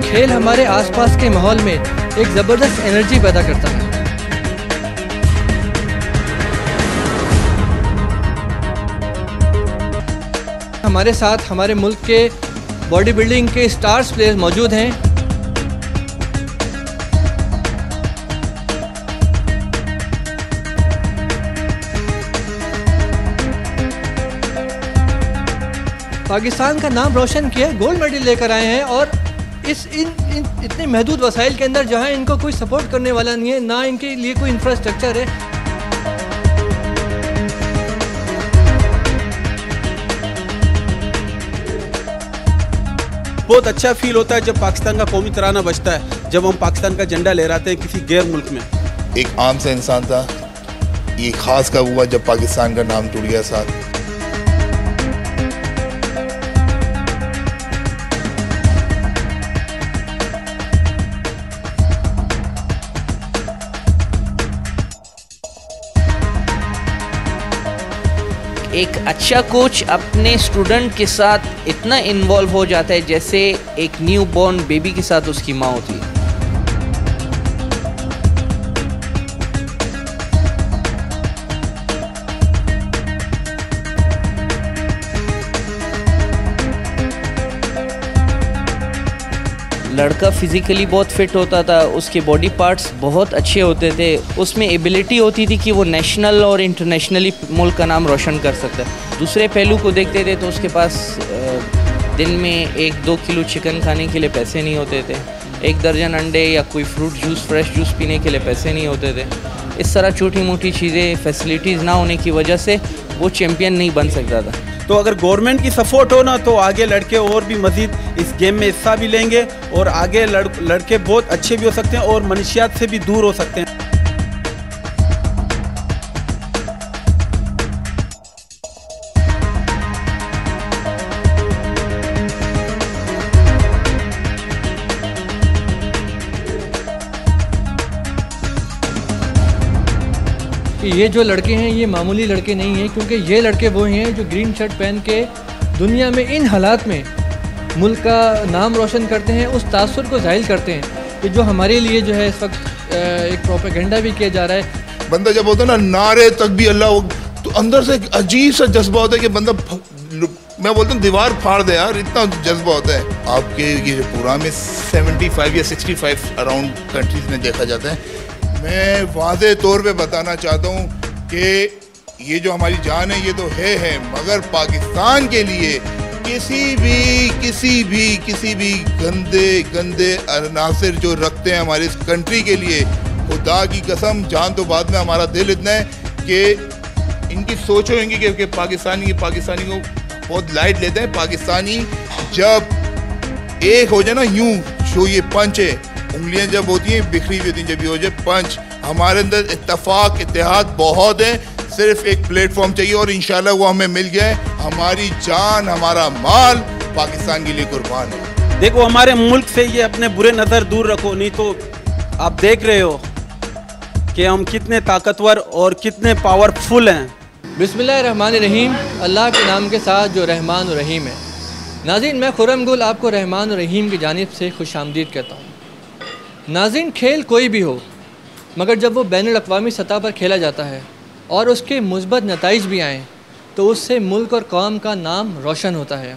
खेल हमारे आसपास के माहौल में एक ज़बरदस्त एनर्जी पैदा करता है। हमारे साथ हमारे मुल्क के बॉडी बिल्डिंग के स्टार्स प्लेयर्स मौजूद हैं। पाकिस्तान का नाम रोशन किया, गोल्ड मेडल लेकर आए हैं और इतने महदूद वसाइल के अंदर जहां इनको कोई सपोर्ट करने वाला नहीं है, ना इनके लिए कोई इंफ्रास्ट्रक्चर है। बहुत अच्छा फील होता है जब पाकिस्तान का कौमी तराना बजता है, जब हम पाकिस्तान का झंडा लहराते हैं किसी गैर मुल्क में। एक आम सा इंसान था, ये खास कब हुआ जब पाकिस्तान का नाम टूट गया साथ। एक अच्छा कोच अपने स्टूडेंट के साथ इतना इन्वॉल्व हो जाता है जैसे एक न्यू बॉर्न बेबी के साथ उसकी माँ होती है। लड़का फिज़िकली बहुत फिट होता था, उसके बॉडी पार्ट्स बहुत अच्छे होते थे, उसमें एबिलिटी होती थी कि वो नेशनल और इंटरनेशनली मुल्क का नाम रोशन कर सकता है। दूसरे पहलू को देखते थे तो उसके पास दिन में 1-2 किलो चिकन खाने के लिए पैसे नहीं होते थे, 1 दर्जन अंडे या कोई फ्रूट जूस, फ्रेश जूस पीने के लिए पैसे नहीं होते थे। इस तरह छोटी मोटी चीज़ें, फैसिलिटीज़ ना होने की वजह से वो चैम्पियन नहीं बन सकता था। तो अगर गवर्नमेंट की सपोर्ट हो ना तो आगे लड़के और भी मज़ीद इस गेम में हिस्सा भी लेंगे और आगे लड़के बहुत अच्छे भी हो सकते हैं और मनशियात से भी दूर हो सकते हैं। कि ये जो लड़के हैं ये मामूली लड़के नहीं हैं, क्योंकि ये लड़के वो हैं जो ग्रीन शर्ट पहन के दुनिया में इन हालात में मुल्क का नाम रोशन करते हैं, उस तासुर को ज़ाहिर करते हैं कि जो हमारे लिए जो है इस वक्त एक प्रोपेगेंडा भी किया जा रहा है। बंदा जब होता है ना नारे तक भी अल्लाह, तो अंदर से एक अजीब सा जज्बा होता है कि बंदा, मैं बोलता हूँ दीवार फाड़ दे यार, इतना जज्बा होता है। आपके ये पूरा में 75 या 65 अराउंड कंट्रीज में देखा जाता है। मैं वाज़े तौर पे बताना चाहता हूँ कि ये जो हमारी जान है ये तो है, मगर पाकिस्तान के लिए किसी भी गंदे अनासिर जो रखते हैं हमारे इस कंट्री के लिए, खुदा की कसम, जान तो बाद में, हमारा दिल इतना है कि इनकी सोच होंगी कि पाकिस्तानी को बहुत लाइट लेते हैं। पाकिस्तानी जब एक हो जाए ना, यूं जो ये पंच है, उंगलियां जब होती हैं बिखरी हुई होती हैं, जब ये हो जाए पंच, हमारे अंदर इत्तेफाक इत्तेहाद बहुत है, सिर्फ एक प्लेटफॉर्म चाहिए और इंशाल्लाह वो हमें मिल गया है। हमारी जान, हमारा माल पाकिस्तान के लिए कुर्बान है। देखो, हमारे मुल्क से ये अपने बुरे नज़र दूर रखो, नहीं तो आप देख रहे हो कि हम कितने ताकतवर और कितने पावरफुल हैं। बिस्मिल्लाहिर्रहमानिर्रहीम, अल्लाह के नाम के साथ जो रहमान और रहीम है। नाज़रीन, मैं खुर्रम गुल आपको रहमान और रहीम की जानिब से खुशामदीद कहता हूँ। नाज़रीन, खेल कोई भी हो, मगर जब वो बैनुल-अक़वामी सतह पर खेला जाता है और उसके मुस्बत नताइज भी आएँ तो उससे मुल्क और कौम का नाम रोशन होता है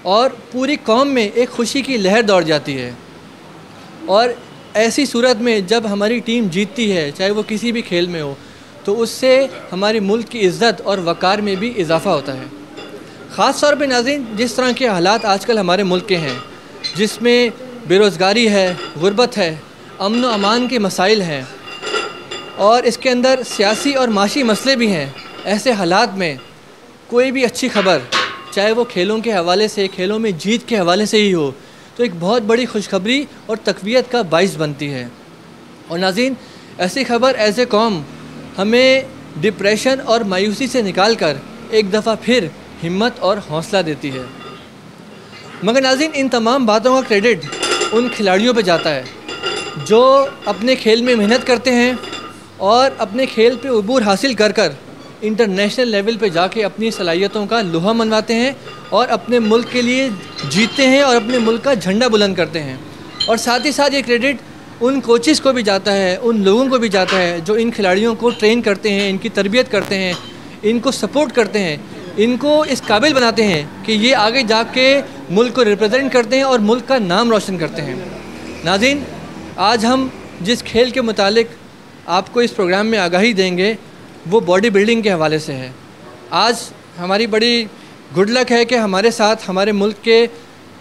और पूरी कौम में एक खुशी की लहर दौड़ जाती है। और ऐसी सूरत में जब हमारी टीम जीतती है, चाहे वो किसी भी खेल में हो, तो उससे हमारे मुल्क की इज़्ज़त और वक़ार में भी इजाफ़ा होता है। ख़ास तौर पे नाज़रीन, जिस तरह के हालात आजकल हमारे मुल्क के हैं, जिसमें बेरोज़गारी है, गुर्बत है, अमन व अमान के मसाइल हैं और इसके अंदर सियासी और माशी मसले भी हैं, ऐसे हालात में कोई भी अच्छी खबर, चाहे वो खेलों के हवाले से, खेलों में जीत के हवाले से ही हो, तो एक बहुत बड़ी खुशखबरी और तक़वियत का बाइस बनती है। और नाज़रीन, ऐसी खबर एज़ ए कौम हमें डिप्रेशन और मायूसी से निकाल कर एक दफ़ा फिर हिम्मत और हौसला देती है। मगर नाज़रीन, इन तमाम बातों का क्रेडिट उन खिलाड़ियों पे जाता है जो अपने खेल में मेहनत करते हैं और अपने खेल पे उबूर हासिल कर कर इंटरनेशनल लेवल पे जाके अपनी सलाहियतों का लोहा मनवाते हैं और अपने मुल्क के लिए जीतते हैं और अपने मुल्क का झंडा बुलंद करते हैं। और साथ ही साथ ये क्रेडिट उन कोचेस को भी जाता है, उन लोगों को भी जाता है जो इन खिलाड़ियों को ट्रेन करते हैं, इनकी तरबियत करते हैं, इनको सपोर्ट करते हैं, इनको इस काबिल बनाते हैं कि ये आगे जाके मुल्क को रिप्रेजेंट करते हैं और मुल्क का नाम रोशन करते हैं। नाज़रीन, आज हम जिस खेल के मुतालिक आपको इस प्रोग्राम में आगाही देंगे वो बॉडी बिल्डिंग के हवाले से है। आज हमारी बड़ी गुड लक है कि हमारे साथ हमारे मुल्क के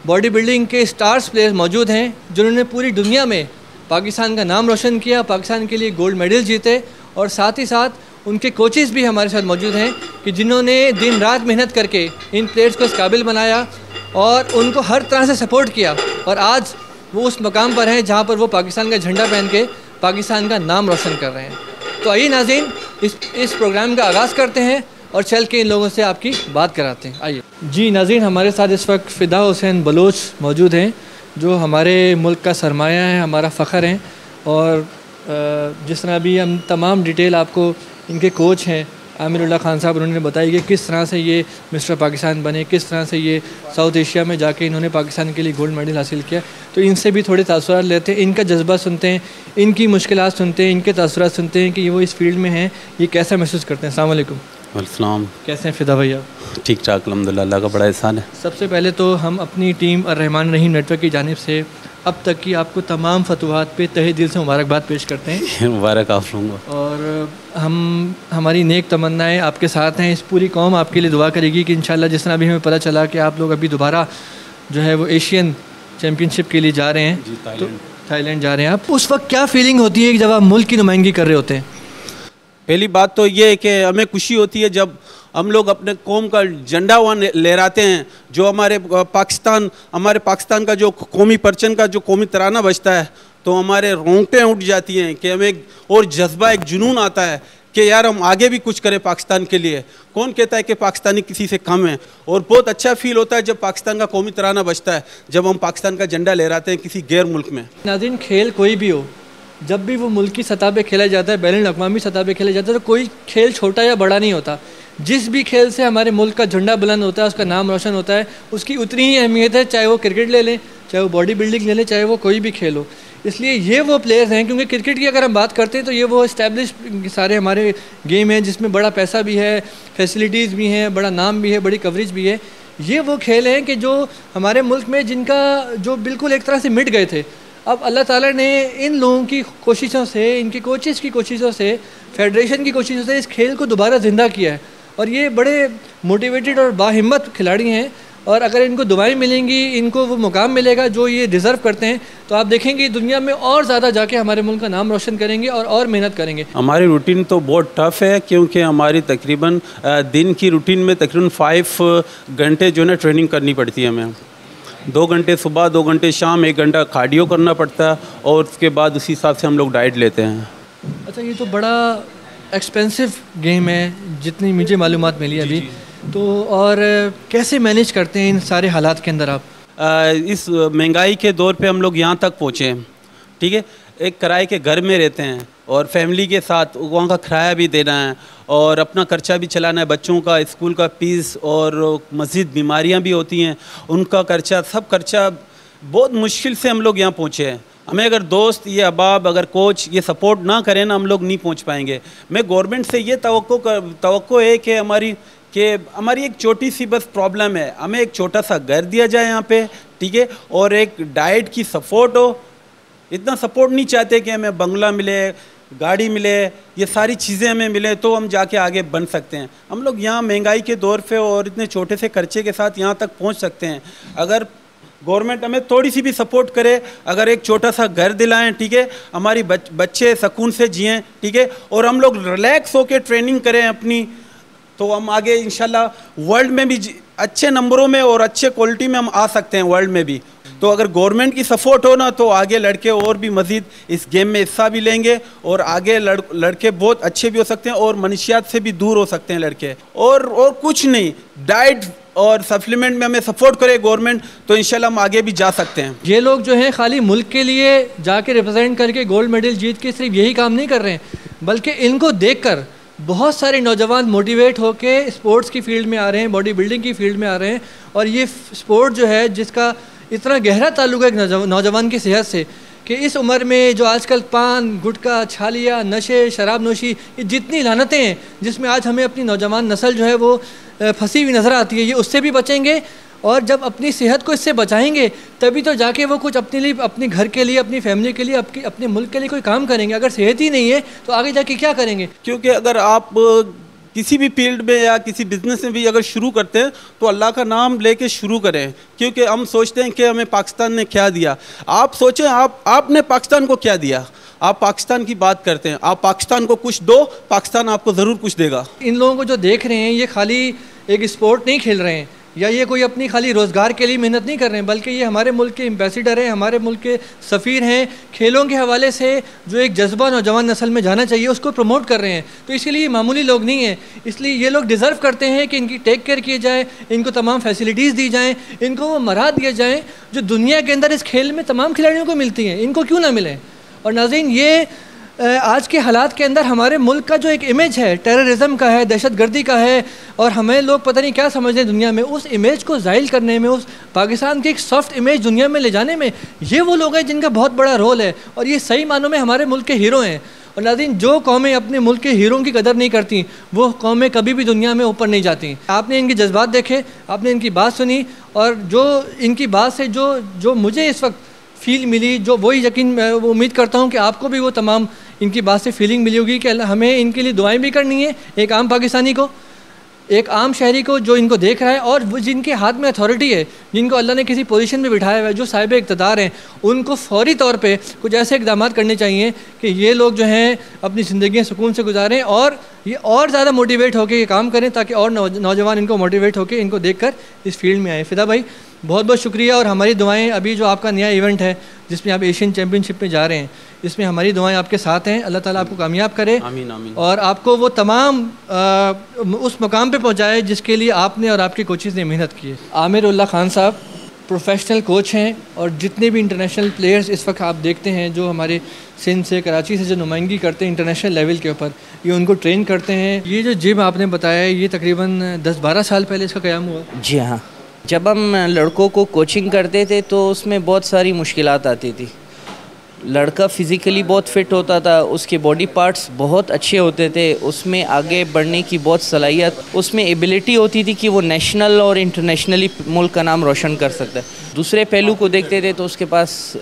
बॉडी बिल्डिंग के स्टार्स प्लेयर्स मौजूद हैं जिन्होंने पूरी दुनिया में पाकिस्तान का नाम रोशन किया, पाकिस्तान के लिए गोल्ड मेडल जीते, और साथ ही साथ उनके कोचेस भी हमारे साथ मौजूद हैं कि जिन्होंने दिन रात मेहनत करके इन प्लेयर्स को इस काबिल बनाया और उनको हर तरह से सपोर्ट किया, और आज वो उस मकाम पर हैं जहाँ पर वो पाकिस्तान का झंडा पहन के पाकिस्तान का नाम रोशन कर रहे हैं। तो आइए नाज़रीन, इस प्रोग्राम का आगाज़ करते हैं और चल के इन लोगों से आपकी बात कराते हैं। आइए जी नाज़रीन, हमारे साथ इस वक्त फ़िदा हुसैन बलोच मौजूद हैं जो हमारे मुल्क का सरमाया है, हमारा फ़ख्र हैं, और जिस तरह अभी हम तमाम डिटेल आपको इनके कोच हैं आमिरुल्लाह खान साहब उन्होंने बताई कि किस तरह से ये मिस्टर पाकिस्तान बने, किस तरह से ये साउथ एशिया में जाके इन्होंने पाकिस्तान के लिए गोल्ड मेडल हासिल किया। तो इनसे भी थोड़े तासुरात लेते हैं, इनका जज्बा सुनते हैं, इनकी मुश्किलात सुनते हैं, इनके तासुरात सुनते हैं कि वो इस फील्ड में हैं, ये कैसा महसूस करते हैं। अस्सलाम वालेकुम। अस्सलाम। कैसे हैं फ़िदा भैया? ठीक ठाक अल्हम्दुलिल्लाह, अल्लाह का बड़ा एहसान है। सबसे पहले तो हम अपनी टीम अर्रहमान रहीम नेटवर्क की जानिब से अब तक की आपको तमाम फतवाहत पे तहे दिल से मुबारकबाद पेश करते हैं। मुबारक आप लोगों को। और हमारी नेक तमन्नाएं आपके साथ हैं, इस पूरी कौम आपके लिए दुआ करेगी कि इंशाल्लाह जिस तरह अभी हमें पता चला कि आप लोग अभी दोबारा जो है वो एशियन चैम्पियनशिप के लिए जा रहे हैं, तो थाईलैंड जा रहे हैं आप, उस वक्त क्या फीलिंग होती है कि जब आप मुल्क की नुमाइंदगी कर रहे होते हैं? पहली बात तो ये है कि हमें खुशी होती है जब हम लोग अपने कौम का झंडा वहाँ लहराते हैं, जो हमारे पाकिस्तान का जो कौमी परचम का जो कौमी तराना बजता है, तो हमारे रोंगटें उठ जाती हैं कि हमें और जज्बा, एक जुनून आता है कि यार हम आगे भी कुछ करें पाकिस्तान के लिए। कौन कहता है कि पाकिस्तानी किसी से कम है? और बहुत अच्छा फील होता है जब पाकिस्तान का कौमी तराना बजता है, जब हम पाकिस्तान का झंडा लहराते हैं किसी गैर मुल्क में। नाज़रीन, खेल कोई भी हो, जब भी वो मुल्की सतह पे खेला जाता है, बैनुल अक़वामी सतह पे खेला जाता है, तो कोई खेल छोटा या बड़ा नहीं होता। जिस भी खेल से हमारे मुल्क का झंडा बुलंद होता है, उसका नाम रोशन होता है, उसकी उतनी ही अहमियत है, चाहे वो क्रिकेट ले लें, चाहे वो बॉडी बिल्डिंग ले लें, चाहे वो कोई भी खेल हो। इसलिए ये वो प्लेयर्स हैं, क्योंकि क्रिकेट की अगर हम बात करते हैं तो ये वो इस्टेब्लिश सारे हमारे गेम हैं जिसमें बड़ा पैसा भी है, फैसिलिटीज़ भी हैं, बड़ा नाम भी है, बड़ी कवरेज भी है। ये वो खेल हैं कि जो हमारे मुल्क में जिनका जो बिल्कुल एक तरह से मिट गए थे, अब अल्लाह ताला ने इन लोगों की कोशिशों से, इनके कोचेस की कोशिशों से, फेडरेशन की कोशिशों से इस खेल को दोबारा ज़िंदा किया है, और ये बड़े मोटिवेटेड और बाहिम्मत खिलाड़ी हैं। और अगर इनको दुआएं मिलेंगी, इनको वो मुकाम मिलेगा जो ये डिज़र्व करते हैं, तो आप देखेंगे दुनिया में और ज़्यादा जाके हमारे मुल्क का नाम रोशन करेंगे और मेहनत करेंगे। हमारी रूटीन तो बहुत टफ़ है, क्योंकि हमारी तकरीबन दिन की रूटीन में तकरीबन 5 घंटे जो है ट्रेनिंग करनी पड़ती है हमें। 2 घंटे सुबह, 2 घंटे शाम, 1 घंटा कार्डियो करना पड़ता है, और उसके बाद उसी हिसाब से हम लोग डाइट लेते हैं। अच्छा, ये तो बड़ा एक्सपेंसिव गेम है जितनी मुझे मालूमात मिली अभी, तो और कैसे मैनेज करते हैं इन सारे हालात के अंदर आप? इस महंगाई के दौर पे हम लोग यहाँ तक पहुँचे हैं, ठीक है। एक किराए के घर में रहते हैं और फैमिली के साथ वहाँ का किराया भी देना है और अपना खर्चा भी चलाना है, बच्चों का स्कूल का फीस और मज़ीद बीमारियाँ भी होती हैं, उनका खर्चा, सब खर्चा बहुत मुश्किल से हम लोग यहाँ पहुँचे हैं। हमें अगर दोस्त, ये अहबाब, अगर कोच ये सपोर्ट ना करें ना, हम लोग नहीं पहुँच पाएंगे। मैं गवर्नमेंट से ये तवक्को है कि हमारी एक छोटी सी बस प्रॉब्लम है, हमें एक छोटा सा घर दिया जाए यहाँ पे, ठीक है, और एक डाइट की सपोर्ट हो। इतना सपोर्ट नहीं चाहते कि हमें बंगला मिले, गाड़ी मिले, ये सारी चीज़ें हमें मिले तो हम जाके आगे बन सकते हैं। हम लोग यहाँ महंगाई के दौर पे और इतने छोटे से खर्चे के साथ यहाँ तक पहुँच सकते हैं अगर गवर्नमेंट हमें थोड़ी सी भी सपोर्ट करे, अगर एक छोटा सा घर दिलाएं, ठीक है, हमारी बच्चे सुकून से जिएं, ठीक है, और हम लोग रिलैक्स होकर ट्रेनिंग करें अपनी, तो हम आगे इंशाल्लाह वर्ल्ड में भी अच्छे नंबरों में और अच्छे क्वालिटी में हम आ सकते हैं वर्ल्ड में भी। तो अगर गवर्नमेंट की सपोर्ट हो ना, तो आगे लड़के और भी मज़ीद इस गेम में हिस्सा भी लेंगे और आगे लड़के बहुत अच्छे भी हो सकते हैं और मनशियात से भी दूर हो सकते हैं लड़के। और कुछ नहीं, डाइट और सप्लीमेंट में हमें सपोर्ट करे गवर्नमेंट, तो इंशाल्लाह हम आगे भी जा सकते हैं। ये लोग जो हैं खाली मुल्क के लिए जाके रिप्रेजेंट करके गोल्ड मेडल जीत के सिर्फ यही काम नहीं कर रहे हैं, बल्कि इनको देखकर बहुत सारे नौजवान मोटिवेट होकर स्पोर्ट्स की फील्ड में आ रहे हैं, बॉडी बिल्डिंग की फील्ड में आ रहे हैं। और ये स्पोर्ट जो है जिसका इतना गहरा ताल्लुक है एक नौजवान की सेहत से कि इस उम्र में जो आजकल पान, गुटखा, छालिया, नशे, शराब नोशी, ये जितनी लानतें हैं जिसमें आज हमें अपनी नौजवान नस्ल जो है वो फंसी हुई नज़र आती है, ये उससे भी बचेंगे। और जब अपनी सेहत को इससे बचाएंगे तभी तो जाके वो कुछ अपने लिए, अपने घर के लिए, अपनी फैमिली के लिए, अपने मुल्क के लिए कोई काम करेंगे। अगर सेहत ही नहीं है तो आगे जाके क्या करेंगे? क्योंकि अगर आप किसी भी फील्ड में या किसी बिजनेस में भी अगर शुरू करते हैं तो अल्लाह का नाम लेके शुरू करें, क्योंकि हम सोचते हैं कि हमें पाकिस्तान ने क्या दिया। आप सोचें आपने पाकिस्तान को क्या दिया। आप पाकिस्तान की बात करते हैं, आप पाकिस्तान को कुछ दो, पाकिस्तान आपको ज़रूर कुछ देगा। इन लोगों को जो देख रहे हैं ये खाली एक स्पोर्ट नहीं खेल रहे हैं या ये कोई अपनी खाली रोज़गार के लिए मेहनत नहीं कर रहे हैं, बल्कि ये हमारे मुल्क के एम्बेसडर हैं, हमारे मुल्क के सफ़ीर हैं। खेलों के हवाले से जो एक जज्बा नौजवान नस्ल में जाना चाहिए उसको प्रमोट कर रहे हैं। तो इसलिए ये मामूली लोग नहीं हैं, इसलिए ये लोग डिज़र्व करते हैं कि इनकी टेक केयर की जाए, इनको तमाम फैसिलिटीज़ दी जाएँ, इनको वो मराद दिए जाएँ जो दुनिया के अंदर इस खेल में तमाम खिलाड़ियों को मिलती हैं, इनको क्यों ना मिलें। और नाज़रीन, ये आज के हालात के अंदर हमारे मुल्क का जो एक इमेज है टेररिज्म का है, दहशतगर्दी का है, और हमें लोग पता नहीं क्या समझ रहे हैं दुनिया में, उस इमेज को ज़ाइल करने में, उस पाकिस्तान की एक सॉफ्ट इमेज दुनिया में ले जाने में ये वो लोग हैं जिनका बहुत बड़ा रोल है, और ये सही मानों में हमारे मुल्क के हीरो हैं। और नाज़रीन, जो कौमें अपने मुल्क के हीरों की कदर नहीं करती वो कौमें कभी भी दुनिया में ऊपर नहीं जाती। आपने इनके जज्बात देखे, आपने इनकी बात सुनी, और जो इनकी बात से जो मुझे इस वक्त फील मिली, जो वही यकीन वो उम्मीद करता हूँ कि आपको भी वो तमाम इनकी बात से फीलिंग मिली होगी कि हमें इनके लिए दुआएं भी करनी है, एक आम पाकिस्तानी को, एक आम शहरी को जो इनको देख रहा है, और वो जिनके हाथ में अथॉरिटी है, जिनको अल्लाह ने किसी पोजीशन में बिठाया हुआ है, जो साहिब इक़्तिदार हैं, उनको फौरी तौर पे कुछ ऐसे इक़दाम करने चाहिए कि ये लोग जो हैं अपनी ज़िंदगी सुकून से गुजारें और ये और ज़्यादा मोटिवेट होकर ये काम करें, ताकि और नौजवान इनको मोटिवेट होकर इनको देखकर इस फील्ड में आए। फ़िदा भाई, बहुत बहुत शुक्रिया, और हमारी दुआएं, अभी जो आपका नया इवेंट है जिसमें आप एशियन चैम्पियनशिप में जा रहे हैं, इसमें हमारी दुआएं आपके साथ हैं। अल्लाह ताला आपको कामयाब करे, आमीन आमीन, और आपको वो तमाम उस मकाम पे पहुंचाए जिसके लिए आपने और आपके कोचेज़ ने मेहनत की है। आमिर उल्लाह खान साहब प्रोफेशनल कोच हैं, और जितने भी इंटरनेशनल प्लेयर्स इस वक्त आप देखते हैं जो हमारे सिंध से, कराची से जो नुमाइंदगी करते हैं इंटरनेशनल लेवल के ऊपर, ये उनको ट्रेन करते हैं। ये जो जिम आपने बताया ये तकरीबन 10-12 साल पहले इसका क़याम हुआ? जी हाँ, जब हम लड़कों को कोचिंग करते थे तो उसमें बहुत सारी मुश्किलात आती थी। लड़का फ़िज़िकली बहुत फ़िट होता था, उसके बॉडी पार्ट्स बहुत अच्छे होते थे, उसमें आगे बढ़ने की बहुत सलाहियत, उसमें एबिलिटी होती थी कि वो नेशनल और इंटरनेशनली मुल्क का नाम रोशन कर सकता है। दूसरे पहलू को देखते थे तो उसके पास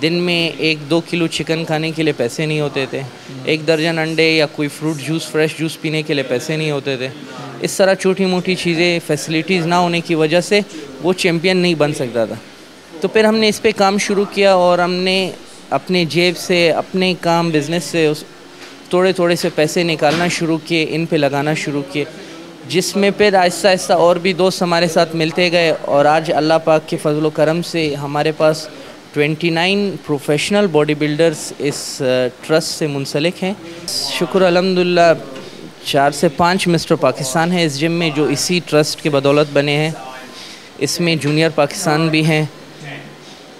दिन में 1-2 किलो चिकन खाने के लिए पैसे नहीं होते थे, 1 दर्जन अंडे या कोई फ्रूट जूस, फ्रेश जूस पीने के लिए पैसे नहीं होते थे। इस तरह छोटी मोटी चीज़ें, फैसिलिटीज़ ना होने की वजह से वो चैम्पियन नहीं बन सकता था। तो फिर हमने इस पे काम शुरू किया, और हमने अपने जेब से, अपने काम बिज़नेस से थोड़े थोड़े से पैसे निकालना शुरू किए, इन पे लगाना शुरू किए, जिसमें फिर आहिस्ता आहिस्ता और भी दोस्त हमारे साथ मिलते गए, और आज अल्लाह पाक के फजल करम से हमारे पास 29 प्रोफेशनल बॉडी बिल्डर्स इस ट्रस्ट से मुंसलिक हैं। शुक्र अल्हम्दुलिल्लाह 4 से 5 मिस्टर पाकिस्तान हैं इस जिम में, जो इसी ट्रस्ट की बदौलत बने हैं। इसमें जूनियर पाकिस्तान भी हैं।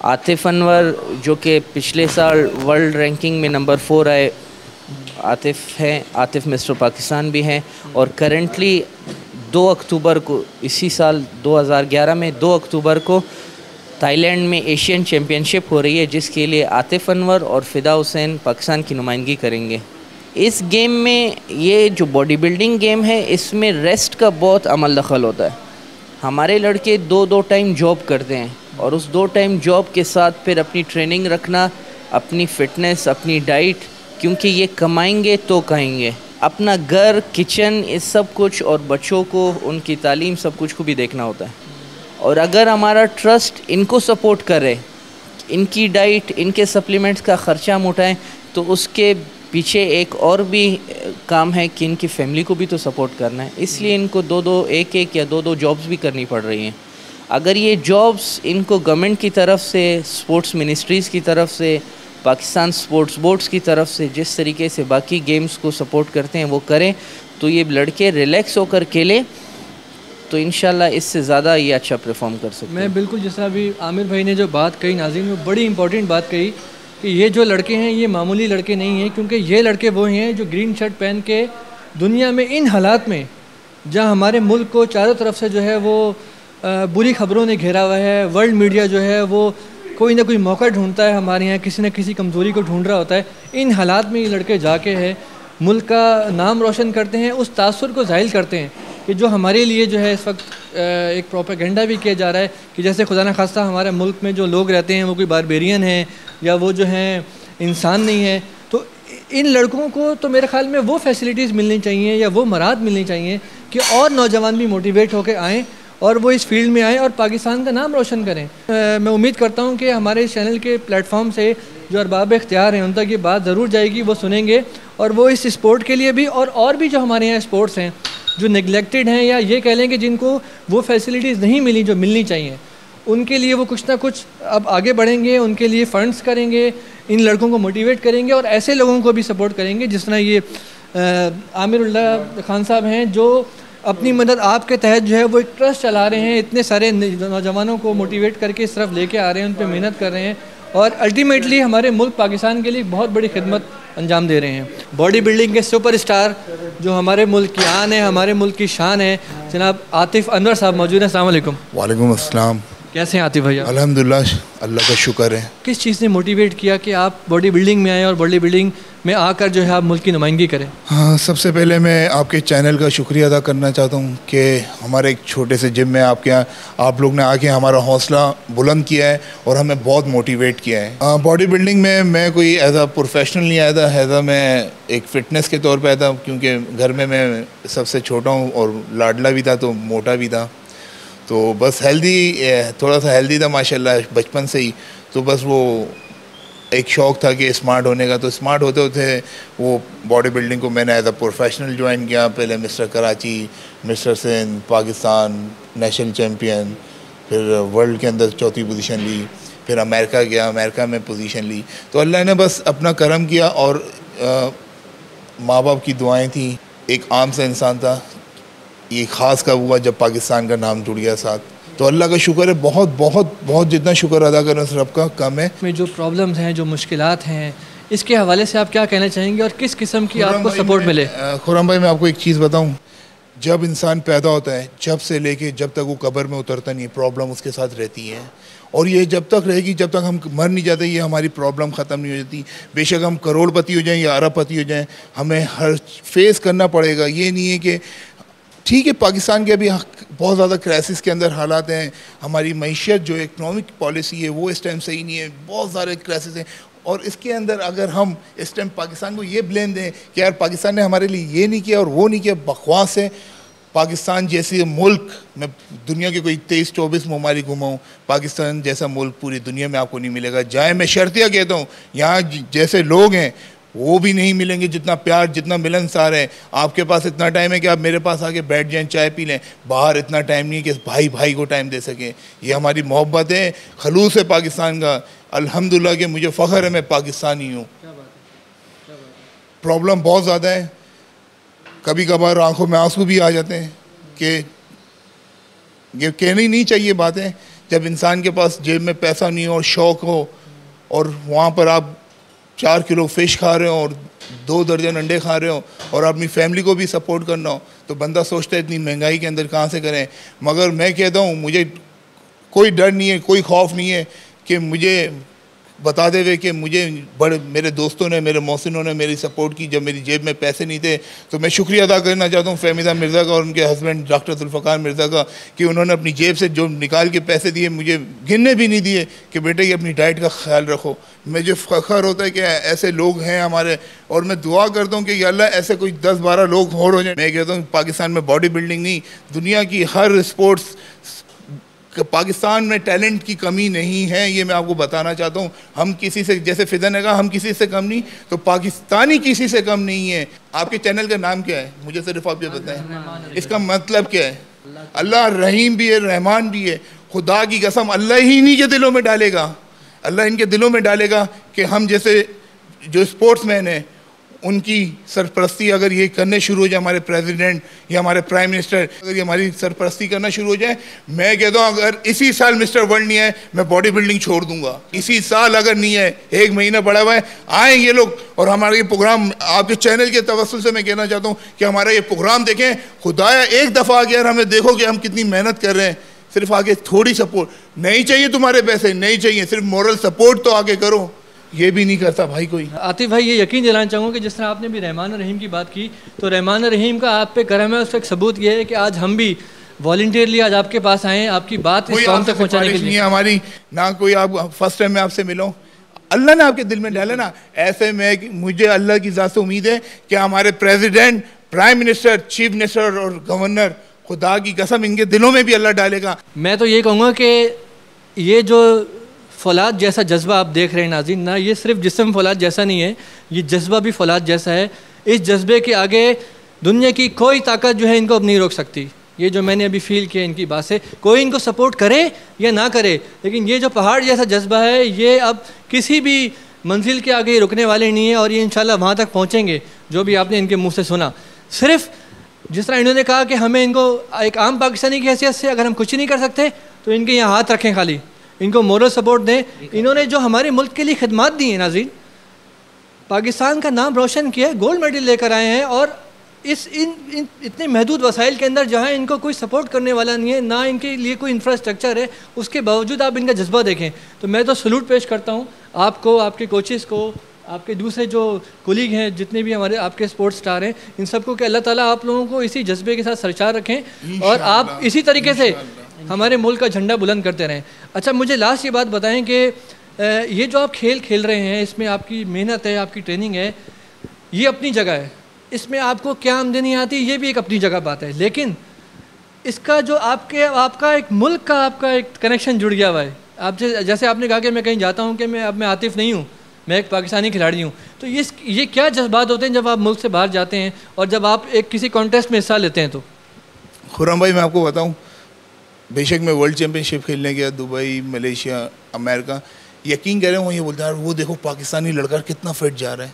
आतिफ अनवर जो कि पिछले साल वर्ल्ड रैंकिंग में नंबर 4 आए, आतिफ हैं, आतिफ मिस्टर पाकिस्तान भी हैं। और करेंटली 2 अक्टूबर को, इसी साल 2011 में 2 अक्टूबर को थाईलैंड में एशियन चैम्पियनशिप हो रही है, जिसके लिए आतिफ अनवर और फ़िदा हुसैन पाकिस्तान की नुमाइंदगी करेंगे। इस गेम में, ये जो बॉडी बिल्डिंग गेम है, इसमें रेस्ट का बहुत अमल दखल होता है। हमारे लड़के 2-2 टाइम जॉब करते हैं, और उस 2 टाइम जॉब के साथ फिर अपनी ट्रेनिंग रखना, अपनी फ़िटनेस, अपनी डाइट, क्योंकि ये कमाएंगे तो खाएंगे, अपना घर, किचन, इस सब कुछ, और बच्चों को उनकी तालीम, सब कुछ को भी देखना होता है। और अगर हमारा ट्रस्ट इनको सपोर्ट करे, इनकी डाइट, इनके सप्लीमेंट्स का ख़र्चा हम उठाएँ, तो उसके पीछे एक और भी काम है कि इनकी फैमिली को भी तो सपोर्ट करना है। इसलिए इनको 2-2, 1-1 या 2-2 जॉब्स भी करनी पड़ रही हैं। अगर ये जॉब्स इनको गवर्नमेंट की तरफ से, स्पोर्ट्स मिनिस्ट्रीज़ की तरफ से, पाकिस्तान स्पोर्ट्स बोर्ड्स की तरफ से जिस तरीके से बाकी गेम्स को सपोर्ट करते हैं वो करें, तो ये लड़के रिलैक्स होकर खेलें, तो इंशाल्लाह इससे ज़्यादा ये अच्छा परफॉर्म कर सकते हैं। मैं बिल्कुल, जिस तरह अभी आमिर भाई ने जो बात कही नाज़रीन, वो बड़ी इंपॉर्टेंट बात कही कि ये जो लड़के हैं ये मामूली लड़के नहीं हैं, क्योंकि ये लड़के वो हैं जो ग्रीन शर्ट पहन के दुनिया में इन हालात में, जहाँ हमारे मुल्क को चारों तरफ से जो है वो बुरी खबरों ने घेरा हुआ है। वर्ल्ड मीडिया जो है वो कोई ना कोई मौका ढूंढता है, हमारे यहाँ किसी न किसी कमज़ोरी को ढूंढ रहा होता है। इन हालात में ये लड़के जाके है मुल्क का नाम रोशन करते हैं, उस तासुर को ज़ाहिल करते हैं कि जो हमारे लिए जो है इस वक्त एक प्रोपेगेंडा भी किया जा रहा है कि जैसे खुदा न खास्ता हमारे मुल्क में जो लोग रहते हैं वो कोई बारबेरियन हैं या वो जो हैं इंसान नहीं है। तो इन लड़कों को तो मेरे ख़्याल में वो फैसिलिटीज़ मिलनी चाहिए या वो मराद मिलनी चाहिए कि और नौजवान भी मोटिवेट होकर आएँ और वो इस फील्ड में आएँ और पाकिस्तान का नाम रोशन करें। मैं उम्मीद करता हूँ कि हमारे इस चैनल के प्लेटफॉर्म से जो अरबाब इख्तियार हैं उन तक ये बात ज़रूर जाएगी, वो सुनेंगे और वो इस स्पोर्ट के लिए भी और भी जो हमारे यहाँ स्पोर्ट्स हैं जो नेगलेक्टेड हैं या ये कह लें कि जिनको वो फैसिलिटीज़ नहीं मिली जो मिलनी चाहिए, उनके लिए वो कुछ ना कुछ अब आगे बढ़ेंगे, उनके लिए फ़ंड्स करेंगे, इन लड़कों को मोटिवेट करेंगे और ऐसे लोगों को भी सपोर्ट करेंगे जिस तरह ये आमिरुल्लाह खान साहब हैं जो अपनी मदद आपके तहत जो है वो एक ट्रस्ट चला रहे हैं, इतने सारे नौजवानों को मोटिवेट करके इस तरफ लेके आ रहे हैं, उन पर मेहनत कर रहे हैं और अल्टीमेटली हमारे मुल्क पाकिस्तान के लिए बहुत बड़ी खिदमत अंजाम दे रहे हैं। बॉडी बिल्डिंग के सुपरस्टार जो हमारे मुल्क की आन है, हमारे मुल्क की शान है, जनाब आतिफ अनवर साहब मौजूद हैं। अस्सलाम वालेकुम। वालेकुम अस्सलाम। कैसे हैं आतिफ भैया? अल्हम्दुलिल्लाह, अल्लाह का शुक्र है। किस चीज़ ने मोटिवेट किया कि आप बॉडी बिल्डिंग में आए और बॉडी बिल्डिंग में आकर जो है आप मुल्क की नुमाइंदगी करें? हाँ, सबसे पहले मैं आपके चैनल का शुक्रिया अदा करना चाहता हूँ कि हमारे एक छोटे से जिम में आपके यहाँ आप लोग ने आके हमारा हौसला बुलंद किया है और हमें बहुत मोटिवेट किया है। बॉडी बिल्डिंग में मैं कोई एज आ प्रोफेशनल नहीं आया था, एज आ मैं एक फ़िटनेस के तौर पर आया था क्योंकि घर में मैं सबसे छोटा हूँ और लाडला भी था तो मोटा भी था, तो बस हेल्दी, थोड़ा सा हेल्दी था माशाल्लाह बचपन से ही। तो बस वो एक शौक़ था कि स्मार्ट होने का, तो स्मार्ट होते होते वो बॉडी बिल्डिंग को मैंने एज अ प्रोफेशनल ज्वाइन किया। पहले mister Karachi, mister Sindh, Pakistan national champion, फिर वर्ल्ड के अंदर चौथी पोजीशन ली, फिर अमेरिका गया, अमेरिका में पोजीशन ली। तो अल्लाह ने बस अपना करम किया और माँ बाप की दुआएँ थी। एक आम सा इंसान था, ये ख़ास कब हुआ जब पाकिस्तान का नाम जुड़ गया साथ। तो अल्लाह का शुक्र है, बहुत बहुत बहुत जितना शुक्र अदा करें उस रब का कम है। में जो प्रॉब्लम्स हैं, जो मुश्किलात हैं, इसके हवाले से आप क्या कहना चाहेंगे और किस किस्म की आपको सपोर्ट मिले? खुर्रम भाई, मैं आपको एक चीज़ बताऊं, जब इंसान पैदा होता है जब से लेके जब तक वो कब्र में उतरता नहीं, प्रॉब्लम उसके साथ रहती है और ये जब तक रहेगी जब तक हम मर नहीं जाते, ये हमारी प्रॉब्लम ख़त्म नहीं हो जाती। बेशक हम करोड़पति हो जाएं या अरबपति हो जाएं, हमें हर फेस करना पड़ेगा। ये नहीं है कि ठीक है पाकिस्तान के अभी बहुत ज़्यादा क्राइसिस के अंदर हालात हैं, हमारी मईशत जो इकनॉमिक पॉलिसी है वो इस टाइम सही नहीं है, बहुत सारे क्राइसिस हैं और इसके अंदर अगर हम इस टाइम पाकिस्तान को ये ब्लेम दें कि यार पाकिस्तान ने हमारे लिए ये नहीं किया और वो नहीं किया, बकवास है। पाकिस्तान जैसे मुल्क, मैं दुनिया के कोई 23-24 ममालिक घुमाऊँ, पाकिस्तान जैसा मुल्क पूरी दुनिया में आपको नहीं मिलेगा। जाए मैं शर्तिया कहता हूँ, यहाँ जैसे लोग हैं वो भी नहीं मिलेंगे, जितना प्यार, जितना मिलनसार है। आपके पास इतना टाइम है कि आप मेरे पास आके बैठ जाएं, चाय पी लें, बाहर इतना टाइम नहीं है कि भाई भाई को टाइम दे सकें। ये हमारी मोहब्बत है, खलूस है पाकिस्तान का। अल्हम्दुलिल्लाह कि मुझे फ़ख्र है मैं पाकिस्तानी हूँ। प्रॉब्लम बहुत ज़्यादा है, कभी कभार आंखों में आंसू भी आ जाते हैं कि ये कहनी नहीं चाहिए बातें। जब इंसान के पास जेब में पैसा नहीं हो और शौक़ हो और वहाँ पर आप 4 किलो फ़िश खा रहे हो और 2 दर्जन अंडे खा रहे हो और अपनी फैमिली को भी सपोर्ट करना हो, तो बंदा सोचता है इतनी महंगाई के अंदर कहाँ से करें। मगर मैं कहता हूँ मुझे कोई डर नहीं है, कोई खौफ नहीं है कि मुझे बता दे कि मुझे बड़े मेरे दोस्तों ने, मेरे मोहसिनों ने मेरी सपोर्ट की जब मेरी जेब में पैसे नहीं थे। तो मैं शुक्रिया अदा करना चाहता हूँ फ़हमीदा मिर्ज़ा का और उनके हस्बैंड डॉक्टर जुल्फ़कार मिर्ज़ा का कि उन्होंने अपनी जेब से जो निकाल के पैसे दिए, मुझे गिनने भी नहीं दिए कि बेटे ये अपनी डाइट का ख्याल रखो। मुझे फ़ख्र होता है कि ऐसे लोग हैं हमारे और मैं दुआ करता हूँ कि अल्लाह ऐसे कोई 10-12 लोग और हो जाए। मैं कहता हूँ पाकिस्तान में बॉडी बिल्डिंग नहीं, दुनिया की हर स्पोर्ट्स, पाकिस्तान में टैलेंट की कमी नहीं है, ये मैं आपको बताना चाहता हूँ। हम किसी से, जैसे फिदा ने कहा, हम किसी से कम नहीं, तो पाकिस्तानी किसी से कम नहीं है। आपके चैनल का नाम क्या है मुझे सिर्फ आप ये बताएं, इसका मतलब क्या है? अल्लाह रहीम भी है, रहमान भी है। खुदा की कसम अल्लाह ही इन्हीं के दिलों में डालेगा, अल्लाह इनके दिलों में डालेगा कि हम जैसे जो स्पोर्ट्समैन हैं उनकी सरपरस्ती अगर ये करने शुरू हो जाए, हमारे प्रेसिडेंट या हमारे प्राइम मिनिस्टर अगर ये हमारी सरपरस्ती करना शुरू हो जाए, मैं कहता हूँ अगर इसी साल मिस्टर वर्ल्ड नहीं है मैं बॉडी बिल्डिंग छोड़ दूंगा। इसी साल अगर नहीं है, 1 महीना पड़ा हुआ है, आए ये लोग और हमारा ये प्रोग्राम आपके चैनल के तवस्सुल से मैं कहना चाहता हूँ कि हमारा ये प्रोग्राम देखें। खुदाया एक दफ़ा अगर हमें देखो कि हम कितनी मेहनत कर रहे हैं, सिर्फ आगे थोड़ी सपोर्ट, नहीं चाहिए तुम्हारे पैसे, नहीं चाहिए, सिर्फ मोरल सपोर्ट तो आगे करो, ये भी नहीं करता भाई कोई। आतिफ भाई, ये यकीन दिलाना चाहूँगा कि जिस तरह आपने भी रहमान रहीम की बात की, तो रहमान रहीम का आप पे करम है, उसका एक सबूत ये है कि आज हम भी वॉलंटियरली आज आपके पास आए हैं आपकी बात इस कौम तक पहुँचाने के लिए। हमारी ना कोई, आप फर्स्ट टाइम मैं आपसे मिला, अल्लाह ने आपके दिल में डाला ना, ऐसे में मुझे अल्लाह की ज़ात से उम्मीद है कि हमारे president, prime minister, chief minister और गवर्नर, खुदा की कसम इनके दिलों में भी अल्लाह डालेगा। मैं तो ये कहूँगा कि ये जो फौलाद जैसा जज्बा आप देख रहे हैं नाज़रीन, ना ये सिर्फ जिस्म फौलाद जैसा नहीं है, ये जज्बा भी फौलाद जैसा है। इस जज्बे के आगे दुनिया की कोई ताकत जो है इनको अब नहीं रोक सकती। ये जो मैंने अभी फील किया इनकी बात से, कोई इनको सपोर्ट करे या ना करे, लेकिन ये जो पहाड़ जैसा जज्बा है ये अब किसी भी मंजिल के आगे रुकने वाले नहीं है और ये इंशाल्लाह वहाँ तक पहुँचेंगे जो भी आपने इनके मुँह से सुना। सिर्फ जिस तरह इन्होंने कहा कि हमें इनको एक आम पाकिस्तानी की हैसियत से अगर हम कुछ नहीं कर सकते तो इनके यहाँ हाथ रखें, खाली इनको मोरल सपोर्ट दें। इन्होंने जो हमारे मुल्क के लिए खिदमत दी है नाज़रीन, पाकिस्तान का नाम रोशन किया है, गोल्ड मेडल लेकर आए हैं, और इतने महदूद वसाइल के अंदर जहाँ इनको कोई सपोर्ट करने वाला नहीं है, ना इनके लिए कोई इंफ्रास्ट्रक्चर है, उसके बावजूद आप इनका जज्बा देखें। तो मैं तो सलूट पेश करता हूँ आपको, आपके कोचेज़ को, आपके दूसरे जो कोलीग हैं, जितने भी हमारे आपके स्पोर्ट्स स्टार हैं, इन सबको कि अल्लाह ताला आप लोगों को इसी जज्बे के साथ सरचार रखें और आप इसी तरीके से हमारे मुल्क का झंडा बुलंद करते रहें। अच्छा, मुझे लास्ट ये बात बताएं कि ये जो आप खेल खेल रहे हैं, इसमें आपकी मेहनत है, आपकी ट्रेनिंग है, ये अपनी जगह है, इसमें आपको क्या आमदनी आती है ये भी एक अपनी जगह बात है, लेकिन इसका जो आपका एक मुल्क का आपका एक कनेक्शन जुड़ गया हुआ है आपसे। जैसे आपने कहा कि मैं कहीं जाता हूँ कि मैं अब मैं आतिफ नहीं हूँ, मैं एक पाकिस्तानी खिलाड़ी हूँ, तो ये क्या जज्बात होते हैं जब आप मुल्क से बाहर जाते हैं और जब आप एक किसी कॉन्टेस्ट में हिस्सा लेते हैं? तो खुर्रम भाई, मैं आपको बताऊँ, बेशक मैं वर्ल्ड चैम्पियनशिप खेलने गया दुबई, मलेशिया, अमेरिका, यकीन करें वो ये बोलते हैं यार वो देखो पाकिस्तानी लड़का कितना फिट जा रहा है,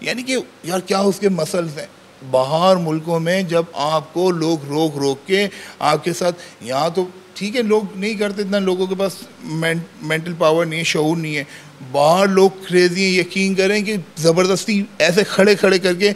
यानी कि यार क्या उसके मसल्स हैं। बाहर मुल्कों में जब आपको लोग रोक के आपके साथ, यहाँ तो ठीक है लोग नहीं करते, इतना लोगों के पास मेंटल पावर नहीं है, शऊर नहीं है, बाहर लोग क्रेजी हैं। यकीन करें कि ज़बरदस्ती ऐसे खड़े करके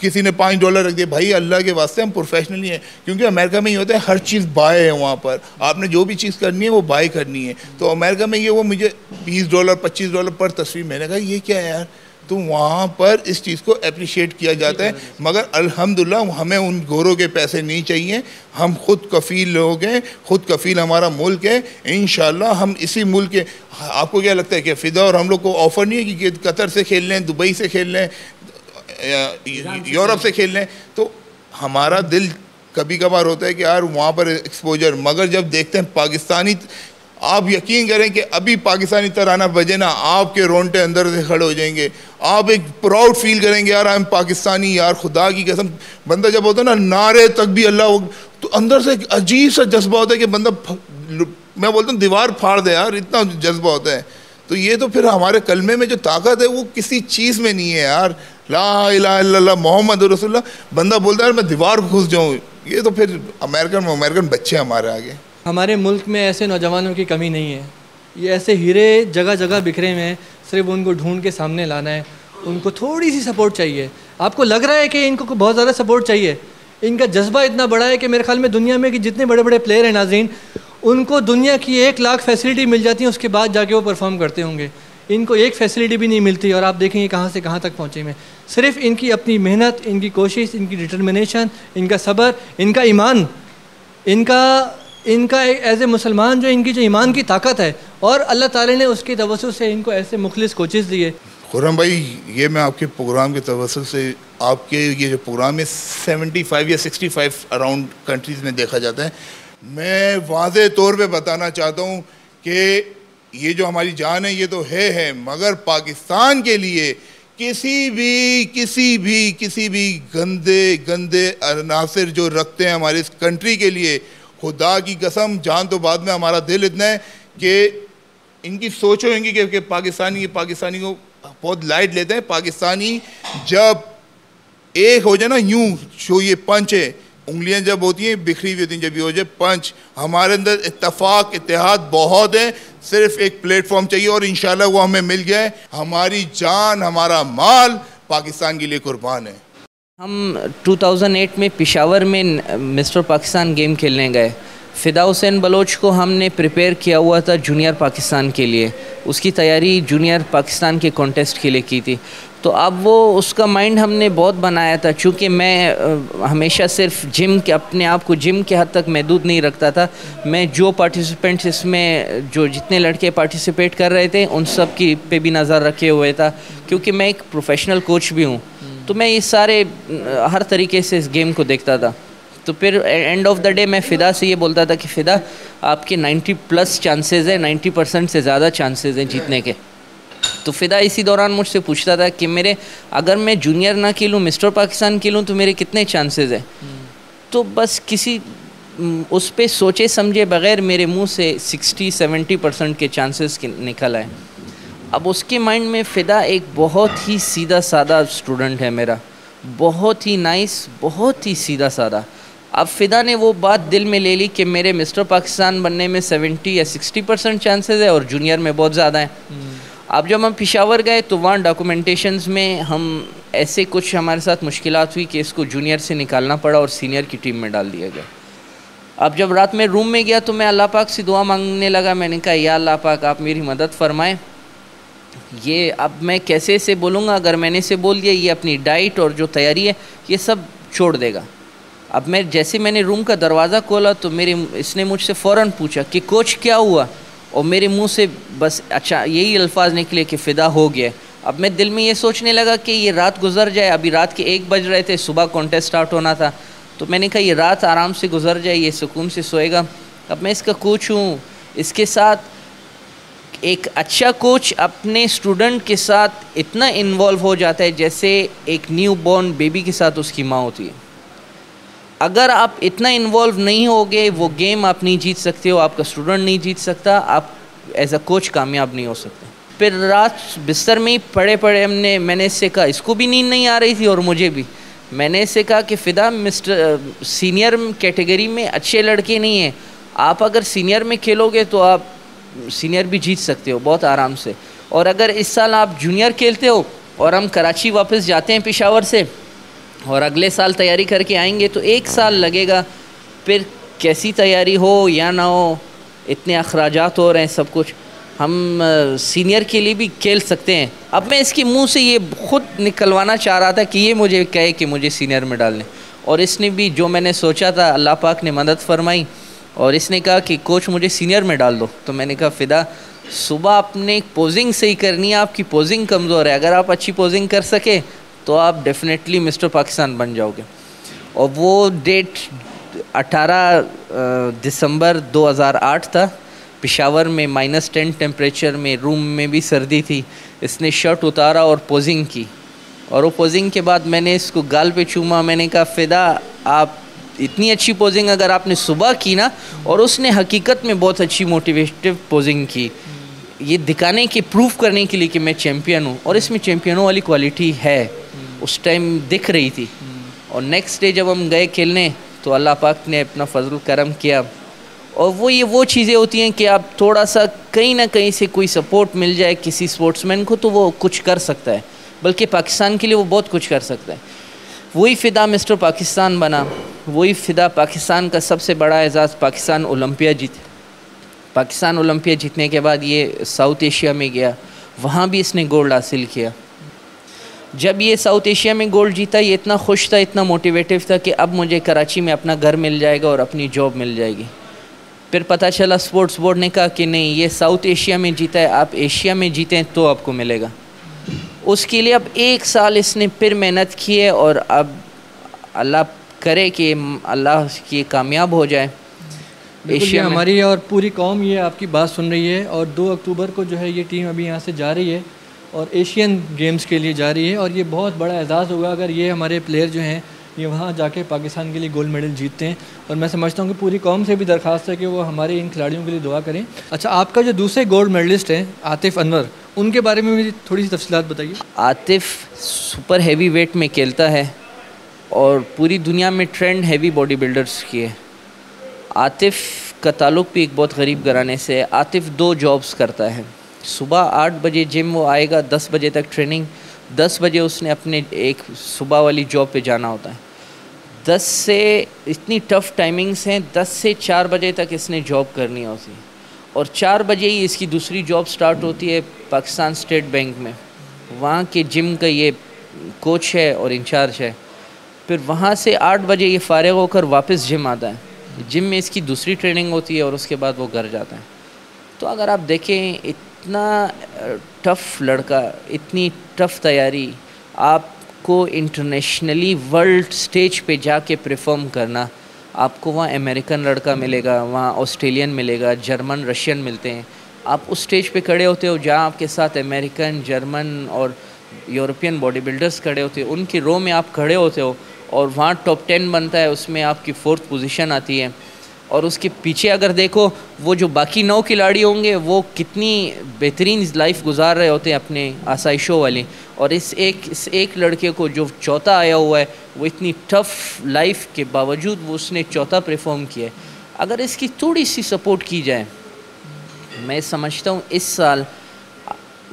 किसी ने $5 रख दिए, भाई अल्लाह के वास्ते हम प्रोफेशनली हैं, क्योंकि अमेरिका में ये होता है हर चीज़ बाय है, वहाँ पर आपने जो भी चीज़ करनी है वो बाय करनी है। तो अमेरिका में ये वो मुझे $20 $25 पर तस्वीर, मैंने कहा ये क्या है यार, तो वहाँ पर इस चीज़ को अप्रिशिएट किया जाता है। मगर अल्हम्दुलिल्लाह हमें उन गोरों के पैसे नहीं चाहिए, हम खुद कफ़ील लोग हैं, खुद कफ़ील हमारा मुल्क है, इंशाल्लाह हम इसी मुल्क के। आपको क्या लगता है कि फ़िदा और हम लोग को ऑफ़र नहीं है कि कतर से खेल लें, दुबई से खेल लें, यूरोप से खेल लें? तो हमारा दिल कभी कभार होता है कि यार वहाँ पर एक्सपोजर, मगर जब देखते हैं पाकिस्तानी, आप यकीन करें कि अभी पाकिस्तानी तराना बजे ना, आपके रोंगटे अंदर से खड़े हो जाएंगे, आप एक प्राउड फील करेंगे यार हम पाकिस्तानी, यार खुदा की कसम। बंदा जब होता है ना नारे तक भी अल्लाह, तो अंदर से एक अजीब सा जज्बा होता है कि बंदा, मैं बोलता हूँ दीवार फाड़ दे यार, इतना जज्बा होता है। तो ये तो फिर हमारे कलमे में जो ताकत है वो किसी चीज़ में नहीं है यार, ला इलाहा इल्लल्लाह मोहम्मद रसूलुल्लाह, बंदा बोलता है मैं दीवार घुस जाऊँ, ये तो फिर अमेरिकन बच्चे हमारे आगे। हमारे मुल्क में ऐसे नौजवानों की कमी नहीं है, ये ऐसे हीरे जगह जगह बिखरे हुए हैं, सिर्फ उनको ढूंढ के सामने लाना है, उनको थोड़ी सी सपोर्ट चाहिए। आपको लग रहा है कि इनको बहुत ज़्यादा सपोर्ट चाहिए, इनका जज्बा इतना बड़ा है कि मेरे ख्याल में दुनिया में कि जितने बड़े बड़े प्लेयर हैं नाज़रीन, उनको दुनिया की 1 लाख फैसिलिटी मिल जाती है, उसके बाद जाके वो परफॉर्म करते होंगे। इनको एक फैसिलिटी भी नहीं मिलती और आप देखेंगे कहाँ से कहाँ तक पहुँचे में। सिर्फ इनकी अपनी मेहनत, इनकी कोशिश, इनकी डिटर्मिनेशन, इनका सब्र, इनका ईमान, इनका एज ए मुसलमान जो इनकी जो ईमान की ताकत है, और अल्लाह ताला ने उसकी तवज्जो से इनको ऐसे मुखलिस कोचेस दिए। खुर्रम भाई, ये मैं आपके प्रोग्राम के तवज्जो से, आपके ये जो प्रोग्राम है 75 या 65 अराउंड कंट्रीज़ में देखा जाता है, मैं वाज़े तौर पे बताना चाहता हूँ कि ये जो हमारी जान है ये तो है, मगर पाकिस्तान के लिए किसी भी गंदे अनासिर जो रखते हैं हमारे इस कंट्री के लिए, खुदा की कसम, जान तो बाद में, हमारा दिल इतना है कि इनकी सोच होगी कि पाकिस्तानी को बहुत लाइट लेते हैं। पाकिस्तानी जब एक हो जाए ना, यूं जो ये पंच है, उंगलियां जब होती हैं बिखरी हुई होती हैं, जब ये हो जाए पंच, हमारे अंदर इत्तेफाक इत्तेहाद बहुत है, सिर्फ एक प्लेटफॉर्म चाहिए और इंशाल्लाह वो हमें मिल गया है। हमारी जान, हमारा माल पाकिस्तान के लिए कुर्बान है। हम 2008 में पेशावर में मिस्टर पाकिस्तान गेम खेलने गए, फ़िदा हुसैन बलोच को हमने प्रिपेयर किया हुआ था जूनियर पाकिस्तान के लिए, उसकी तैयारी जूनियर पाकिस्तान के कॉन्टेस्ट के लिए की थी। तो अब वो उसका माइंड हमने बहुत बनाया था, चूँकि मैं हमेशा सिर्फ जिम के अपने आप को जिम के हद तक महदूद नहीं रखता था। मैं जो पार्टिसिपेंट्स इसमें जो जितने लड़के पार्टिसिपेट कर रहे थे उन सब की पे भी नज़र रखे हुए था, क्योंकि मैं एक प्रोफेशनल कोच भी हूँ। तो मैं ये सारे हर तरीके से इस गेम को देखता था। तो फिर एंड ऑफ द डे मैं फ़िदा से ये बोलता था कि फ़िदा आपके 90+ चांसेस है, 90% से ज़्यादा चांसेस हैं जीतने के। तो फ़िदा इसी दौरान मुझसे पूछता था कि मेरे अगर मैं जूनियर ना खेलूँ, मिस्टर पाकिस्तान खेलूँ तो मेरे कितने चांसेस हैं। तो बस किसी उस पर सोचे समझे बग़ैर मेरे मुंह से 60-70% के चांसेस निकल आए। अब उसके माइंड में फ़िदा एक बहुत ही सीधा सादा स्टूडेंट है मेरा, बहुत ही नाइस, बहुत ही सीधा सादा। अब फ़िदा ने वो बात दिल में ले ली कि मेरे मिस्टर पाकिस्तान बनने में 70 या 60% चांसेस है और जूनियर में बहुत ज़्यादा है। अब जब हम पेशावर गए तो वहाँ डॉक्यूमेंटेशंस में हम ऐसे कुछ हमारे साथ मुश्किलात हुई कि इसको जूनियर से निकालना पड़ा और सीनियर की टीम में डाल दिया गया। अब जब रात में रूम में गया तो मैं अल्लाह पाक से दुआ मांगने लगा। मैंने कहा या अल्लाह पाक आप मेरी मदद फरमाएं, ये अब मैं कैसे से बोलूँगा, अगर मैंने से बोल दिया ये अपनी डाइट और जो तैयारी है ये सब छोड़ देगा। अब मैंने रूम का दरवाज़ा खोला तो इसने मुझसे फ़ौरन पूछा कि कोच क्या हुआ, और मेरे मुंह से बस अच्छा यही अल्फाज निकले कि फ़िदा हो गया। अब मैं दिल में ये सोचने लगा कि ये रात गुजर जाए, अभी रात के 1 बज रहे थे, सुबह कॉन्टेस्ट स्टार्ट होना था। तो मैंने कहा ये रात आराम से गुजर जाए, ये सुकून से सोएगा। अब मैं इसका कोच हूँ, इसके साथ एक अच्छा कोच अपने स्टूडेंट के साथ इतना इन्वॉल्व हो जाता है जैसे एक न्यू बॉर्न बेबी के साथ उसकी माँ होती है। अगर आप इतना इन्वॉल्व नहीं होगे वो गेम आप नहीं जीत सकते हो, आपका स्टूडेंट नहीं जीत सकता, आप एज अ कोच कामयाब नहीं हो सकते। फिर रात बिस्तर में ही पड़े मैंने इससे कहा, इसको भी नींद नहीं आ रही थी और मुझे भी, मैंने इससे कहा कि फ़िदा मिस्टर सीनियर कैटेगरी में अच्छे लड़के नहीं हैं, आप अगर सीनियर में खेलोगे तो आप सीनियर भी जीत सकते हो बहुत आराम से। और अगर इस साल आप जूनियर खेलते हो और हम कराची वापस जाते हैं पेशावर से और अगले साल तैयारी करके आएंगे तो 1 साल लगेगा, फिर कैसी तैयारी हो या ना हो, इतने अखराजात हो रहे हैं, सब कुछ हम सीनियर के लिए भी खेल सकते हैं। अब मैं इसके मुंह से ये ख़ुद निकलवाना चाह रहा था कि ये मुझे कहे कि मुझे सीनियर में डाल लें, और इसने भी जो मैंने सोचा था अल्लाह पाक ने मदद फरमाई और इसने कहा कि कोच मुझे सीनियर में डाल दो। तो मैंने कहा फ़िदा सुबह अपने पोजिंग सही करनी है, आपकी पोजिंग कमज़ोर है, अगर आप अच्छी पोजिंग कर सके तो आप डेफिनेटली मिस्टर पाकिस्तान बन जाओगे। और वो डेट 18 दिसंबर 2008 था। पेशावर में -10 टेम्परेचर में, रूम में भी सर्दी थी। इसने शर्ट उतारा और पोजिंग की, और वो पोजिंग के बाद मैंने इसको गाल पे चूमा। मैंने कहा फ़िदा आप इतनी अच्छी पोजिंग अगर आपने सुबह की ना, और उसने हकीकत में बहुत अच्छी मोटिवेटिव पोजिंग की, ये दिखाने के प्रूफ करने के लिए कि मैं चैम्पियन हूँ, और इसमें चैम्पियनों वाली क्वालिटी है, उस टाइम दिख रही थी। और नेक्स्ट डे जब हम गए खेलने तो अल्लाह पाक ने अपना फजल करम किया। और वो चीज़ें होती हैं कि आप थोड़ा सा कहीं ना कहीं से कोई सपोर्ट मिल जाए किसी स्पोर्ट्समैन को तो वो कुछ कर सकता है, बल्कि पाकिस्तान के लिए वो बहुत कुछ कर सकता है। वही फ़िदा मिस्टर पाकिस्तान बना, वही फ़िदा पाकिस्तान का सबसे बड़ा एजाज़ पाकिस्तान ओलंपिया जीते। पाकिस्तान ओलंपिया जीतने के बाद ये साउथ एशिया में गया, वहाँ भी इसने गोल्ड हासिल किया। जब ये साउथ एशिया में गोल्ड जीता ये इतना खुश था, इतना मोटिवेटिव था कि अब मुझे कराची में अपना घर मिल जाएगा और अपनी जॉब मिल जाएगी। फिर पता चला स्पोर्ट्स बोर्ड ने कहा कि नहीं, ये साउथ एशिया में जीता है, आप एशिया में जीतें तो आपको मिलेगा। उसके लिए अब 1 साल इसने फिर मेहनत की है, और अब अल्लाह करे कि अल्लाह की कामयाब हो जाए। एशिया हमारी और पूरी कौम ये आपकी बात सुन रही है, और 2 अक्टूबर को जो है ये टीम अभी यहाँ से जा रही है और एशियन गेम्स के लिए जा रही है, और ये बहुत बड़ा एजाज़ होगा अगर ये हमारे प्लेयर जो हैं ये वहाँ जाके पाकिस्तान के लिए गोल्ड मेडल जीतते हैं। और मैं समझता हूँ कि पूरी कौम से भी दरख्वास्त है कि वो हमारे इन खिलाड़ियों के लिए दुआ करें। अच्छा, आपका जो दूसरे गोल्ड मेडलिस्ट हैं आतिफ़ अनवर, उनके बारे में भी थोड़ी सी तफसीलात बताइए। आतिफ़ सुपर हैवी वेट में खेलता है और पूरी दुनिया में ट्रेंड हैवी बॉडी बिल्डर्स की है। आतिफ़ का ताल्लुक़ भी एक बहुत गरीब घराने से है। आतिफ़ 2 जॉब्स करता है, सुबह 8 बजे जिम वो आएगा, 10 बजे तक ट्रेनिंग, 10 बजे उसने अपने एक सुबह वाली जॉब पे जाना होता है। 10 से इतनी टफ़ टाइमिंग्स हैं, 10 से 4 बजे तक इसने जॉब करनी होती है और 4 बजे ही इसकी दूसरी जॉब स्टार्ट होती है पाकिस्तान स्टेट बैंक में। वहाँ के जिम का ये कोच है और इंचार्ज है। फिर वहाँ से 8 बजे ये फ़ारिग होकर वापस जिम आता है। जिम में इसकी दूसरी ट्रेनिंग होती है और उसके बाद वो घर जाता है। तो अगर आप देखें, इतना टफ़ लड़का, इतनी टफ़ तैयारी, आपको इंटरनेशनली वर्ल्ड स्टेज पे जाके परफॉर्म करना, आपको वहाँ अमेरिकन लड़का मिलेगा, वहाँ ऑस्ट्रेलियन मिलेगा, जर्मन, रशियन मिलते हैं। आप उस स्टेज पे खड़े होते हो जहाँ आपके साथ अमेरिकन, जर्मन और यूरोपियन बॉडी बिल्डर्स खड़े होते हैं। उनकी रो में आप खड़े होते हो और वहाँ टॉप 10 बनता है, उसमें आपकी 4th पोजीशन आती है। और उसके पीछे अगर देखो, वो जो बाकी 9 खिलाड़ी होंगे वो कितनी बेहतरीन लाइफ गुजार रहे होते हैं अपने आसाइशों वाली, और इस एक लड़के को जो चौथा आया हुआ है, वो इतनी टफ़ लाइफ के बावजूद वो उसने चौथा परफॉर्म किया है। अगर इसकी थोड़ी सी सपोर्ट की जाए, मैं समझता हूँ इस साल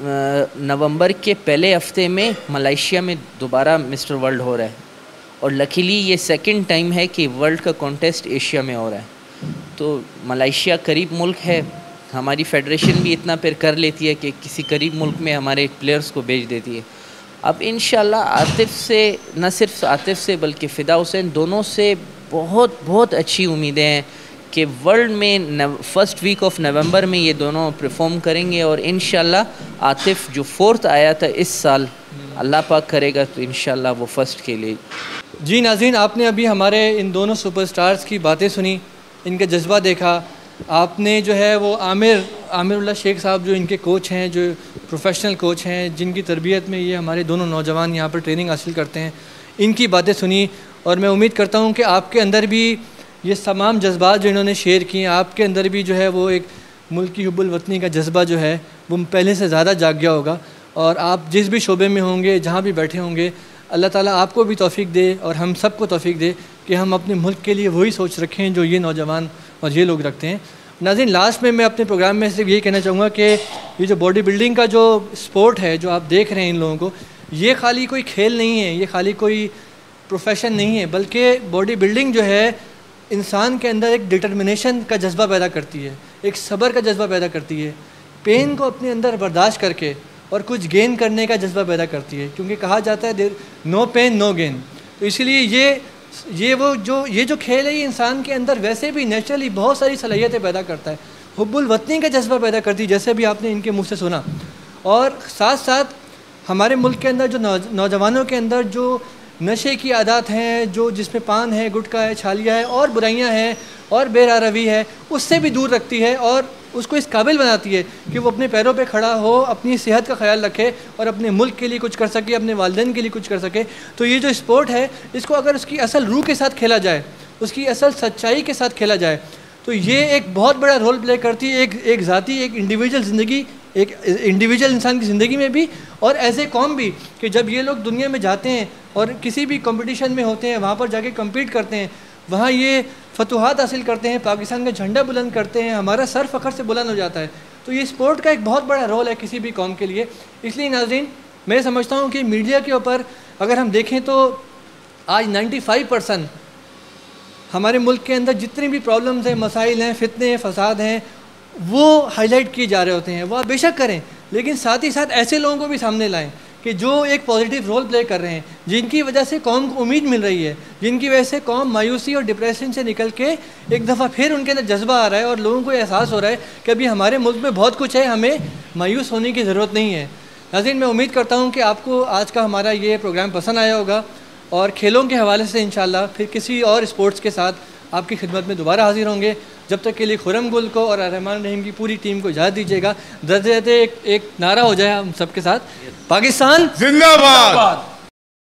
नवंबर के पहले हफ्ते में मलेशिया में दोबारा मिस्टर वर्ल्ड हो रहा है, और लकीली ये सेकंड टाइम है कि वर्ल्ड का कॉन्टेस्ट एशिया में हो रहा है। तो मलेशिया करीब मुल्क है, हमारी फेडरेशन भी इतना फिर कर लेती है कि किसी करीब मुल्क में हमारे प्लेयर्स को भेज देती है। अब इंशाल्लाह आतिफ से, न सिर्फ आतिफ से बल्कि फ़िदा हुसैन दोनों से बहुत अच्छी उम्मीदें हैं कि वर्ल्ड में फर्स्ट वीक ऑफ नवंबर में ये दोनों परफॉर्म करेंगे। और इंशाल्लाह आतिफ जो 4th आया था इस साल, अल्लाह पाक करेगा तो इंशाल्लाह वो फर्स्ट के लिए। जी नाज़रीन, आपने अभी हमारे इन दोनों सुपरस्टार्स की बातें सुनी, इनका जज्बा देखा। आपने जो है वो आमिरुल्लाह शेख साहब जो इनके कोच हैं, जो प्रोफेशनल कोच हैं, जिनकी तरबियत में ये हमारे दोनों नौजवान यहाँ पर ट्रेनिंग हासिल करते हैं, इनकी बातें सुनी। और मैं उम्मीद करता हूँ कि आपके अंदर भी ये तमाम जज्बात जो इन्होंने शेयर किए, आपके अंदर भी जो है वो एक मुल्क की हुब्बुल वतनी का जज्बा जो है वो पहले से ज़्यादा जाग गया होगा। और आप जिस भी शोबे में होंगे, जहाँ भी बैठे होंगे, अल्लाह ताला आपको भी तौफीक दे और हम सबको तौफीक दे कि हम अपने मुल्क के लिए वही सोच रखें जो ये नौजवान और ये लोग रखते हैं। नाज़रीन, लास्ट में मैं अपने प्रोग्राम में सिर्फ ये कहना चाहूँगा कि ये जो बॉडी बिल्डिंग का जो स्पोर्ट है, जो आप देख रहे हैं इन लोगों को, ये खाली कोई खेल नहीं है, ये खाली कोई प्रोफेशन नहीं है, बल्कि बॉडी बिल्डिंग जो है इंसान के अंदर एक डिटर्मिनेशन का जज्बा पैदा करती है, एक सब्र का जज्बा पैदा करती है, पेन को अपने अंदर बर्दाश्त करके और कुछ गेन करने का जज्बा पैदा करती है। क्योंकि कहा जाता है नो पेन नो गेन। तो इसलिए ये जो खेल है, ये इंसान के अंदर वैसे भी नेचुरली बहुत सारी सलाहियतें पैदा करता है, हुब्बुल वतनी का जज्बा पैदा करती है, जैसे भी आपने इनके मुँह से सुना। और साथ साथ हमारे मुल्क के अंदर जो नौजवानों के अंदर जो नशे की आदत हैं, जो जिसमें पान है, गुटखा है, छालिया है और बुराइयां हैं और बेरारवी है, उससे भी दूर रखती है और उसको इस काबिल बनाती है कि वो अपने पैरों पे खड़ा हो, अपनी सेहत का ख्याल रखे और अपने मुल्क के लिए कुछ कर सके, अपने वालिदैन के लिए कुछ कर सके। तो ये जो स्पोर्ट है, इसको अगर उसकी असल रूह के साथ खेला जाए, उसकी असल सच्चाई के साथ खेला जाए, तो ये एक बहुत बड़ा रोल प्ले करती है एक ज़ाती, एक इंडिविजुअल ज़िंदगी, एक इंडिविजुअल इंसान की ज़िंदगी में भी और एज ए कौम भी। कि जब ये लोग दुनिया में जाते हैं और किसी भी कंपटीशन में होते हैं, वहाँ पर जाके कम्पीट करते हैं, वहाँ ये फतुहात हासिल करते हैं, पाकिस्तान का झंडा बुलंद करते हैं, हमारा सर फ़ख्र से बुलंद हो जाता है। तो ये स्पोर्ट का एक बहुत बड़ा रोल है किसी भी कौम के लिए। इसलिए नाज़रीन, मैं समझता हूँ कि मीडिया के ऊपर अगर हम देखें तो आज 95% हमारे मुल्क के अंदर जितनी भी प्रॉब्लम्स हैं, मसाइल हैं, फितने हैं, फसाद हैं, वो हाईलाइट किए जा रहे होते हैं। वो आप बेशक करें, लेकिन साथ ही साथ ऐसे लोगों को भी सामने लाएं कि जो एक पॉजिटिव रोल प्ले कर रहे हैं, जिनकी वजह से कौम को उम्मीद मिल रही है, जिनकी वजह से कौम मायूसी और डिप्रेशन से निकल के एक दफ़ा फिर उनके अंदर जज्बा आ रहा है और लोगों को एहसास हो रहा है कि अभी हमारे मुल्क में बहुत कुछ है, हमें मायूस होने की ज़रूरत नहीं है। नाज़रीन, मैं उम्मीद करता हूँ कि आपको आज का हमारा ये प्रोग्राम पसंद आया होगा और खेलों के हवाले से इंशाल्लाह फिर किसी और स्पोर्ट्स के साथ आपकी खिदमत में दोबारा हाजिर होंगे। जब तक के लिए खुरम गुल को और रहमान रहीम की पूरी टीम को इजाज़त दीजिएगा। एक नारा हो जाए हम सबके साथ, पाकिस्तान जिंदाबाद।